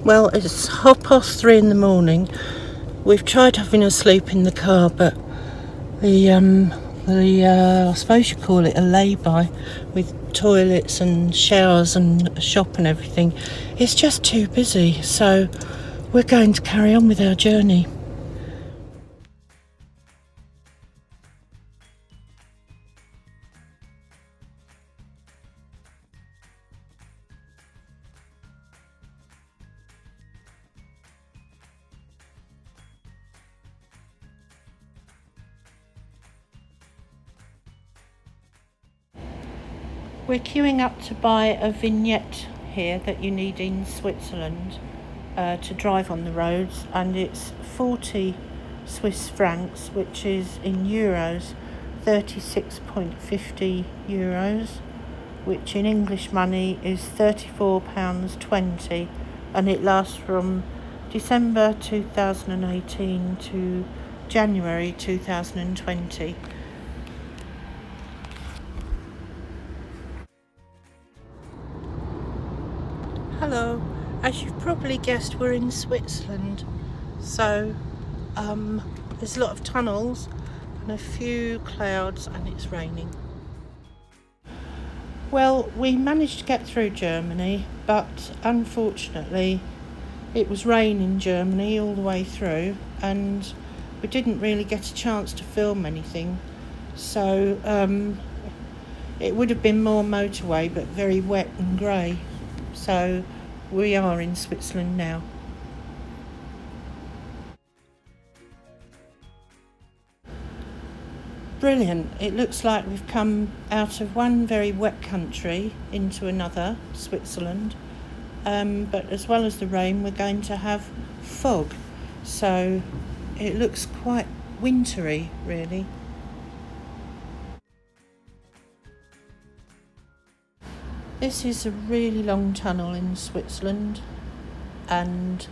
Well, it's 3:30 in the morning. We've tried having a sleep in the car, but I suppose you call it a lay-by with toilets and showers and a shop and everything. It's just too busy, so we're going to carry on with our journey. We're queuing up to buy a vignette here that you need in Switzerland to drive on the roads, and it's 40 Swiss francs, which is in euros 36.50 euros, which in English money is £34.20, and it lasts from December 2018 to January 2020. Hello, as you've probably guessed, we're in Switzerland, so there's a lot of tunnels and a few clouds, and it's raining. Well, we managed to get through Germany, but unfortunately it was rain in Germany all the way through, and we didn't really get a chance to film anything, so it would have been more motorway but very wet and grey. So we are in Switzerland now. Brilliant. It looks like we've come out of one very wet country into another, Switzerland. But as well as the rain, we're going to have fog. So it looks quite wintry, really. This is a really long tunnel in Switzerland, and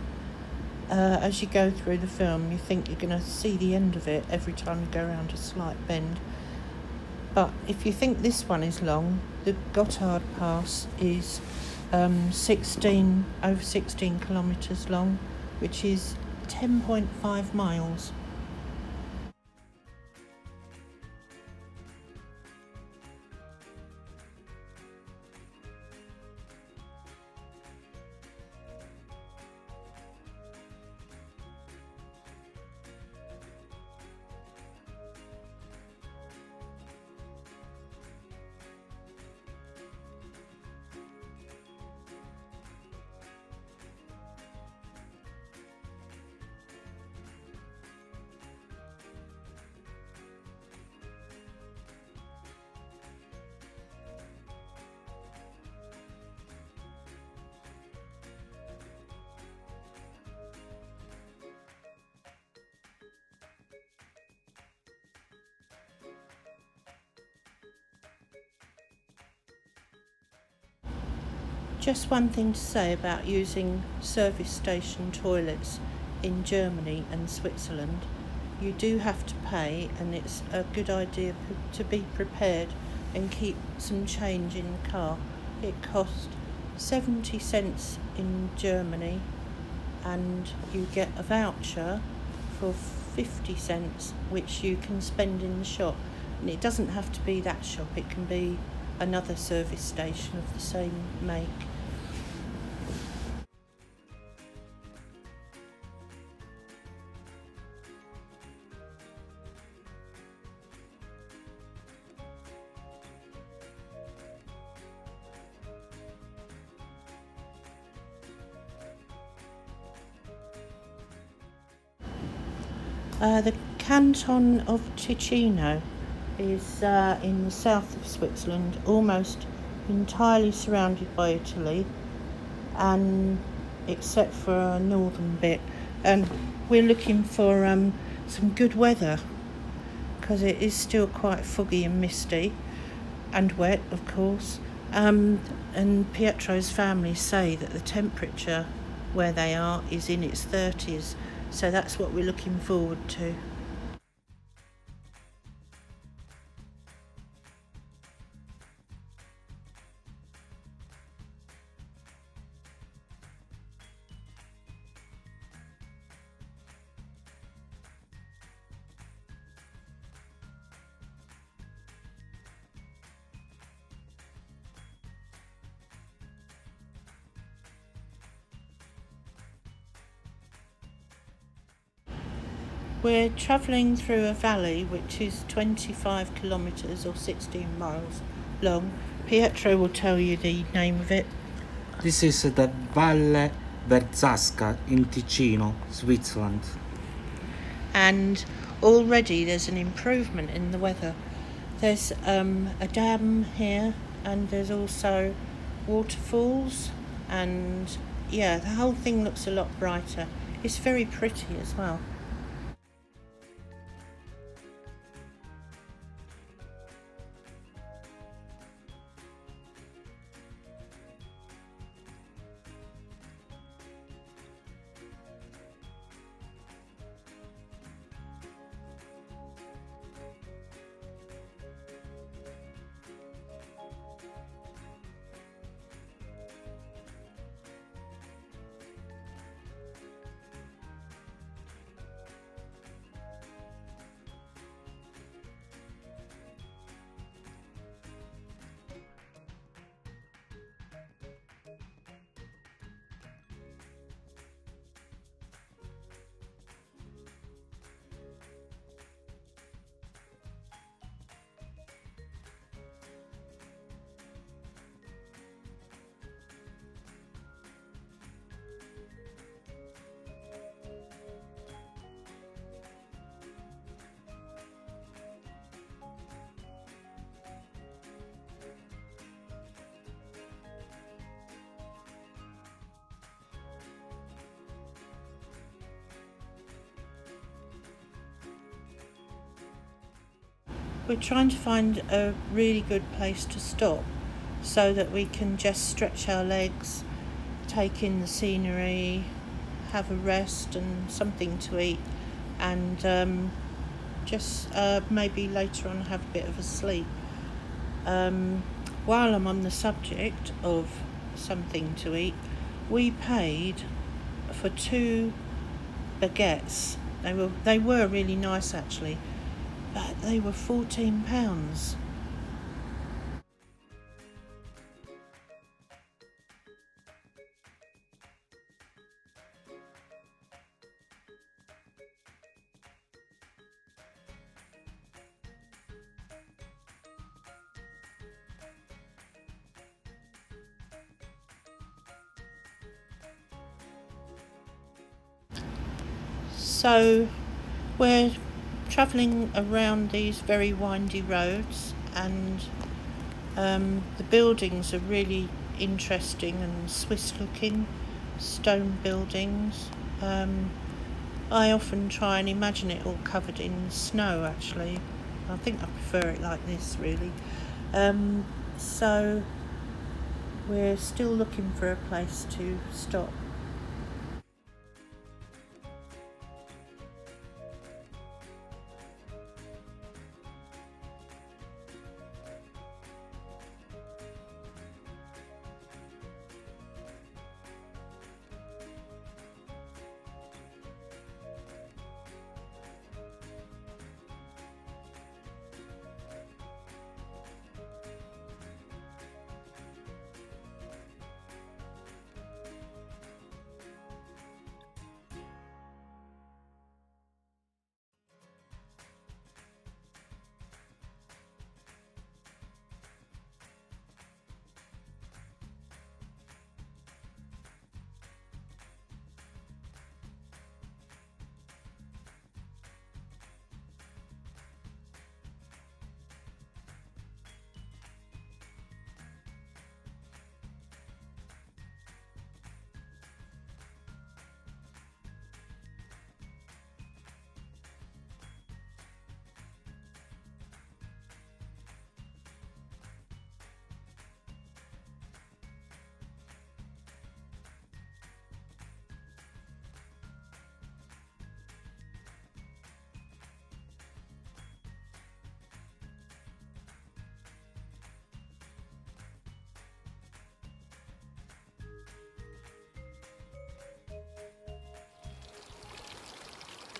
as you go through the film, you think you're going to see the end of it every time you go around a slight bend. But if you think this one is long, the Gotthard Pass is over 16 kilometres long, which is 10.5 miles. Just one thing to say about using service station toilets in Germany and Switzerland. You do have to pay, and it's a good idea to be prepared and keep some change in the car. It costs 70 cents in Germany, and you get a voucher for 50 cents which you can spend in the shop. And it doesn't have to be that shop, it can be another service station of the same make. The canton of Ticino is in the south of Switzerland, almost entirely surrounded by Italy, and except for a northern bit. And we're looking for some good weather, because it is still quite foggy and misty and wet, of course. And Pietro's family say that the temperature where they are is in its 30s, so that's what we're looking forward to. We're travelling through a valley which is 25 kilometres or 16 miles long. Pietro will tell you the name of it. This is the Valle Verzasca in Ticino, Switzerland. And already there's an improvement in the weather. There's a dam here, and there's also waterfalls, and yeah, the whole thing looks a lot brighter. It's very pretty as well. We're trying to find a really good place to stop so that we can just stretch our legs, take in the scenery, have a rest and something to eat, and just maybe later on have a bit of a sleep. While I'm on the subject of something to eat, we paid for 2 baguettes. They were really nice actually, but they were £14. So we're travelling around these very windy roads, and the buildings are really interesting and Swiss looking, stone buildings. I often try and imagine it all covered in snow actually. I think I prefer it like this really. So we're still looking for a place to stop.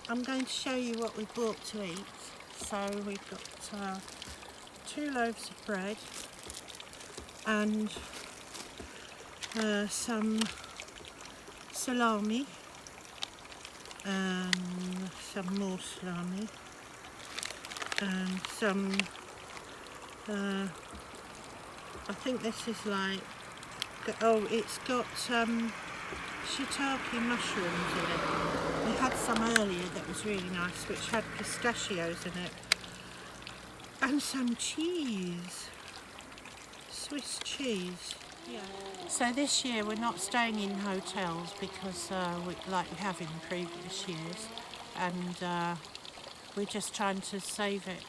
I'm going to show you what we bought to eat. So we've got 2 loaves of bread and some salami, some more salami, and some, I think this is like, oh, it's got shiitake mushrooms in it. We had some earlier that was really nice, which had pistachios in it. And some cheese, Swiss cheese. Yeah. So this year we're not staying in hotels because, like we have in previous years, and we're just trying to save it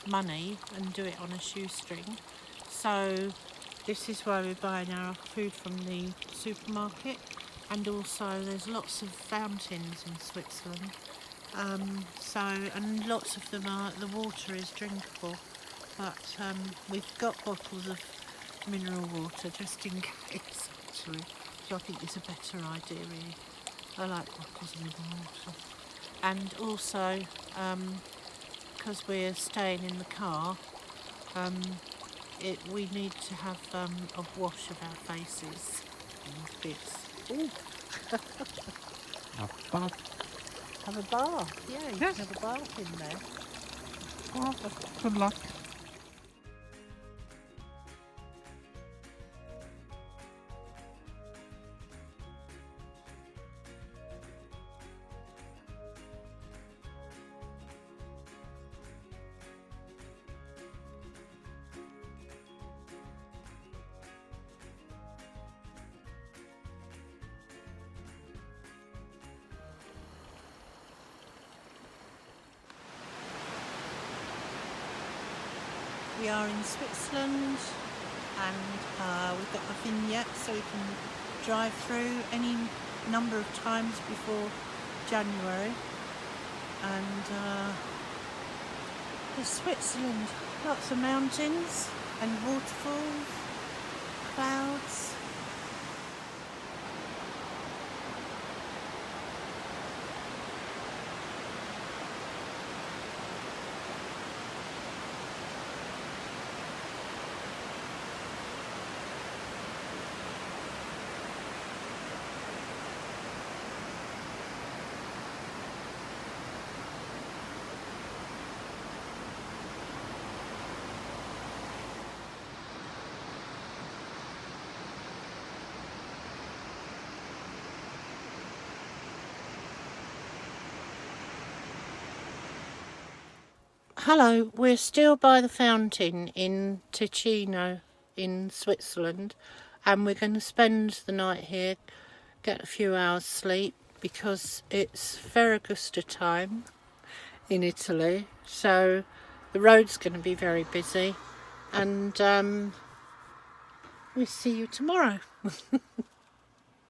money and do it on a shoestring. So this is why we're buying our food from the supermarket, and also there's lots of fountains in Switzerland. And lots of them are, the water is drinkable, but we've got bottles of mineral water just in case, actually, which I think is a better idea really. I like bottles of mineral water. And also, because we're staying in the car, we need to have a wash of our faces and bits. Ooh. A bath. Have a bath, yeah, you Yes. can have a bath in there. Oh, good luck. We are in Switzerland, and we've got a vignette so we can drive through any number of times before January. And there's Switzerland, lots of mountains and waterfalls, clouds. Hello, we're still by the fountain in Ticino in Switzerland, and we're going to spend the night here, get a few hours sleep, because it's Ferragosto time in Italy, so the road's going to be very busy, and we'll see you tomorrow.